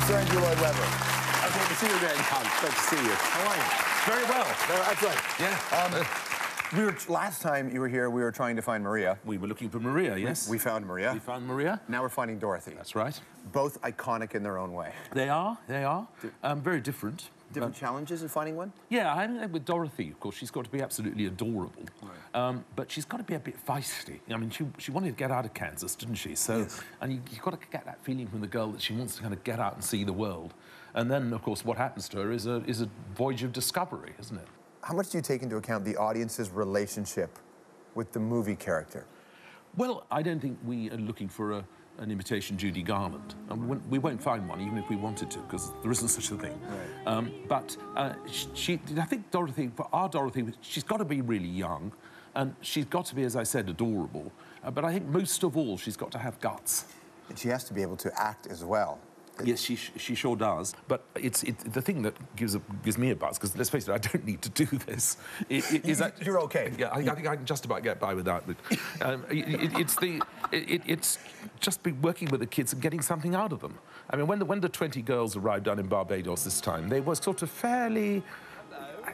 Mr. Andrew Lloyd Webber. Okay, to see you again, Tom. Great to see you. How are you? Very well. Excellent. Yeah. Last time you were here, we were trying to find Maria. We were looking for Maria, yes. We found Maria. We found Maria. Now we're finding Dorothy. That's right. Both iconic in their own way. They are. Very different. Different challenges in finding one? Yeah, I think with Dorothy, of course, she's got to be absolutely adorable. Right. But she's got to be a bit feisty. I mean, she wanted to get out of Kansas, didn't she? So, yes. And you've got to get that feeling from the girl that she wants to kind of get out and see the world. And then, of course, what happens to her is a voyage of discovery, isn't it? How much do you take into account the audience's relationship with the movie character? Well, I don't think we are looking for an imitation Judy Garland. We won't find one, even if we wanted to, because there isn't such a thing. Right. But I think Dorothy, for our Dorothy, she's got to be really young, and she's got to be, as I said, adorable. But I think most of all, she's got to have guts. And she has to be able to act as well. Yes, she sure does. But it's the thing that gives me a buzz, because let's face it, I don't need to do this. You're okay. Yeah, I think I can just about get by without it. It's just be working with the kids and getting something out of them. I mean, when the 20 girls arrived down in Barbados this time, they were sort of fairly,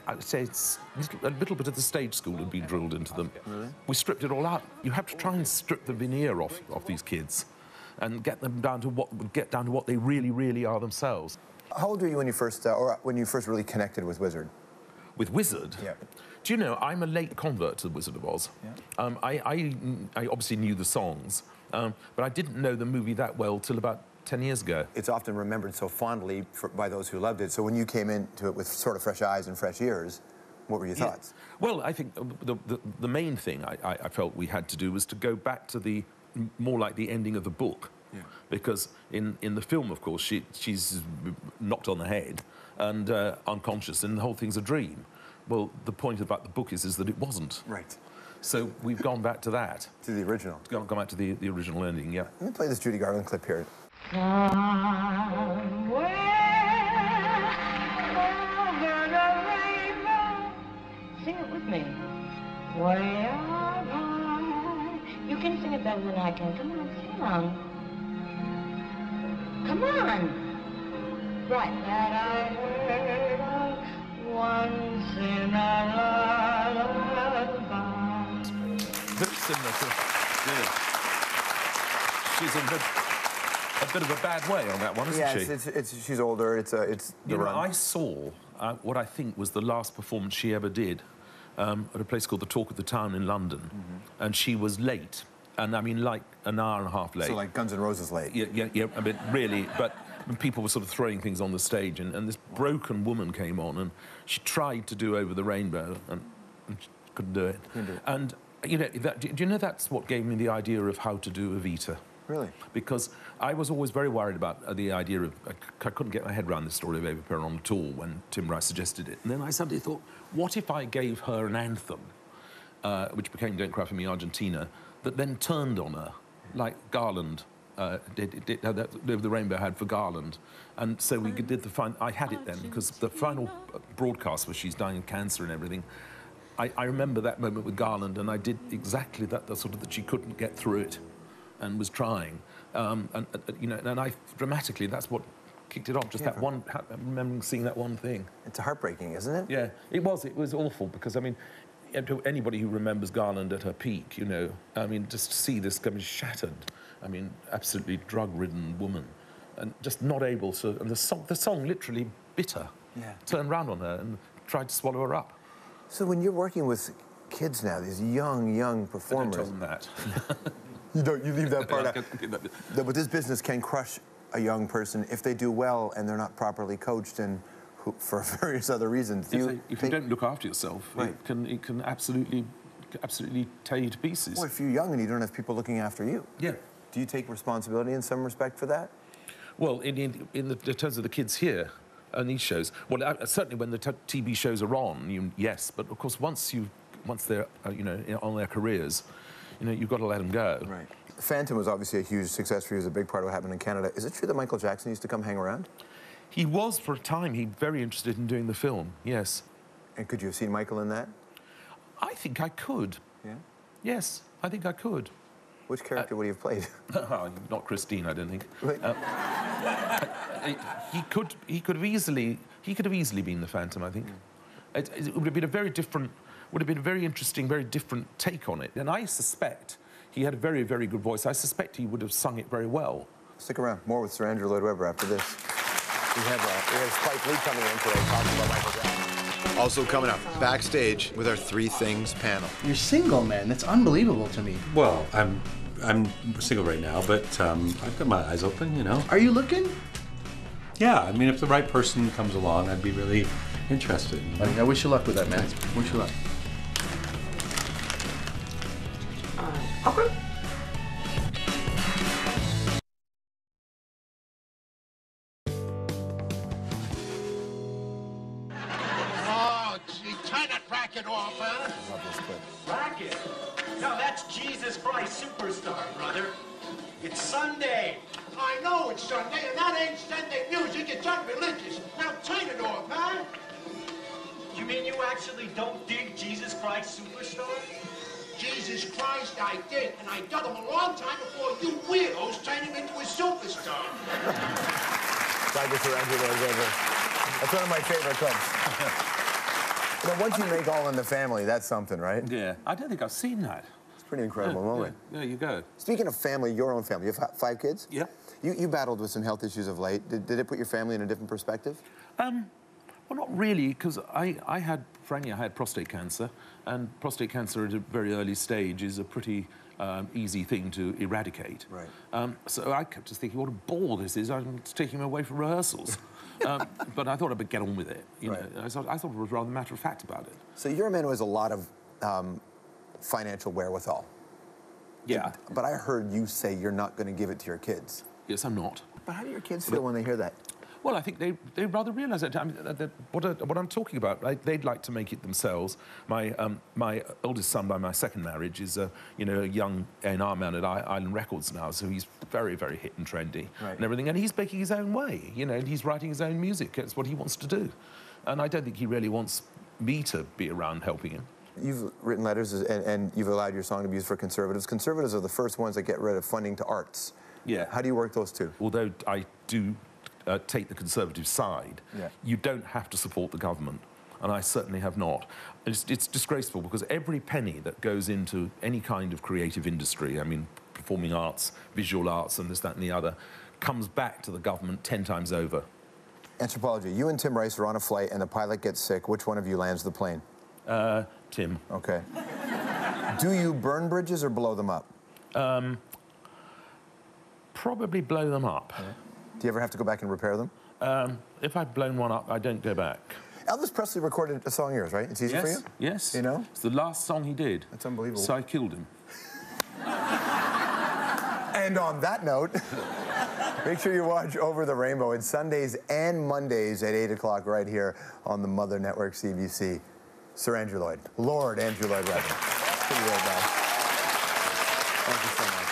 I would say it's a little bit of the stage school had been drilled into them. Really? We stripped it all out. You have to try and strip the veneer off these kids and get them down to what they really, really are themselves. How old were you when you first, really connected with Wizard? With Wizard? Yeah. Do you know, I'm a late convert to The Wizard of Oz. Yeah. I obviously knew the songs, but I didn't know the movie that well till about 10 years ago. It's often remembered so fondly by those who loved it. So when you came into it with sort of fresh eyes and fresh ears, what were your thoughts? Well, I think the main thing I felt we had to do was to go back to more like the ending of the book. Yeah. Because in the film, of course, she's knocked on the head and unconscious, and the whole thing's a dream. Well, the point about the book is that it wasn't. Right. So we've gone back to that. To the original. Gone back to the original ending, yeah. Let me play this Judy Garland clip here. Somewhere over the rainbow. Sing it with me. Way up high. You can sing it better than I can. Come on, sing along. Come on. Right. That I heard of once in a lullaby. Very similar to... Yeah. She's in a bit of a bad way on that one, isn't she? Yes, she's older. It's the run. I saw what I think was the last performance she ever did at a place called the Talk of the Town in London, and she was late. And I mean, like an hour and a half late. So like Guns N' Roses late. Yeah. I mean, really. But people were sort of throwing things on the stage, and this broken woman came on, and she tried to do Over the Rainbow, and she couldn't do it. And you know, do you know that's what gave me the idea of how to do Evita? Really? Because I was always very worried about the idea of... I couldn't get my head around the story of Eva Peron at all when Tim Rice suggested it. And then I suddenly thought, what if I gave her an anthem, which became Don't Cry For Me, Argentina, that then turned on her, like Garland did the Rainbow had for Garland. And so we did I had it then, because the final broadcast where she's dying of cancer and everything, I remember that moment with Garland, and I did exactly that sort of that she couldn't get through it and was trying. You know, and I dramatically, that's what kicked it off, just that one, remembering seeing that one thing. It's heartbreaking, isn't it? Yeah, it was awful, because, I mean, to anybody who remembers Garland at her peak, you know, I mean, just to see this kind of shattered, I mean, absolutely drug-ridden woman, and just not able to, and the song literally bit her, turned round on her and tried to swallow her up. So when you're working with kids now, these young performers... Don't tell them that. You leave that part out. But this business can crush a young person if they do well and they're not properly coached and for various other reasons. If you don't look after yourself, right, it can absolutely tear you to pieces. Well, if you're young and you don't have people looking after you. Yeah. Do you take responsibility in some respect for that? Well, in the terms of the kids here and these shows, well, certainly when the TV shows are on, yes. But of course, once they're you know, on their careers, you know, you've got to let them go. Right. Phantom was obviously a huge success for you. It was a big part of what happened in Canada. Is it true that Michael Jackson used to come hang around? He was, for a time. He was very interested in doing the film, yes. And could you have seen Michael in that? I think I could. Yeah? Yes, I think I could. Which character would he have played? Not Christine, I don't think. he could have easily been the Phantom, I think. It would have been a very different, would have been a very interesting, very different take on it. And I suspect he had a very, very good voice. I suspect he would have sung it very well. Stick around. More with Sir Andrew Lloyd Webber after this. We have Spike Lee coming in today talking about Michael Jackson. Also coming up, backstage with our Three Things panel. You're single, man. That's unbelievable to me. Well, I'm single right now, but I've got my eyes open, you know. Are you looking? Yeah, I mean, if the right person comes along, I'd be really interested. I wish you luck with that, man. Wish you luck. Okay. Oh, gee, turn that racket off, huh? Love this clip. Racket? No, that's Jesus Christ Superstar, brother. It's Sunday. I know it's Sunday, and that ain't Sunday music. It's unreligious. Now turn it off, huh? You mean you actually don't dig Jesus Christ Superstar? Jesus Christ, I did, and I dug him a long time before you weirdos turned him into a superstar. Thank you, Sir Andrew Lloyd Webber. That's one of my favorite clips. You know, once you make All in the Family, that's something, right? Yeah, I don't think I've seen that. It's a pretty incredible moment. Yeah, there you go. Speaking of family, your own family, you have 5 kids? Yeah. You battled with some health issues of late. Did it put your family in a different perspective? Well, not really, because I had prostate cancer, and prostate cancer at a very early stage is a pretty easy thing to eradicate. Right. So I kept just thinking, what a bore this is. I'm taking him away from rehearsals. But I thought I'd get on with it. You know, I thought it was rather matter-of-fact about it. So you're a man who has a lot of financial wherewithal. Yeah. But I heard you say you're not going to give it to your kids. Yes, I'm not. But how do your kids feel when they hear that? Well, I think they rather realise that. I mean, what I'm talking about, they'd like to make it themselves. My oldest son, by my second marriage, is a young A&R man at Island Records now, so he's very, very hit and trendy and everything. And he's making his own way, and he's writing his own music. That's what he wants to do. And I don't think he really wants me to be around helping him. You've written letters and you've allowed your song to be used for conservatives. Conservatives are the first ones that get rid of funding to arts. Yeah. How do you work those two? Although I do take the Conservative side, you don't have to support the government, and I certainly have not. It's disgraceful because every penny that goes into any kind of creative industry, I mean, performing arts, visual arts, and this, that, and the other, comes back to the government 10 times over. Anthropology. You and Tim Rice are on a flight and the pilot gets sick. Which one of you lands the plane? Tim. Okay. Do you burn bridges or blow them up? Probably blow them up. Yeah. Do you ever have to go back and repair them? If I've blown one up, I don't go back. Elvis Presley recorded a song of yours, right? It's easy for you? Yes. You know? It's the last song he did. That's unbelievable. So I killed him. And on that note, make sure you watch Over the Rainbow. It's Sundays and Mondays at 8 o'clock right here on the Mother Network CBC. Sir Andrew Lloyd. Lord Andrew Lloyd Webber. Pretty old guy. Thank you so much.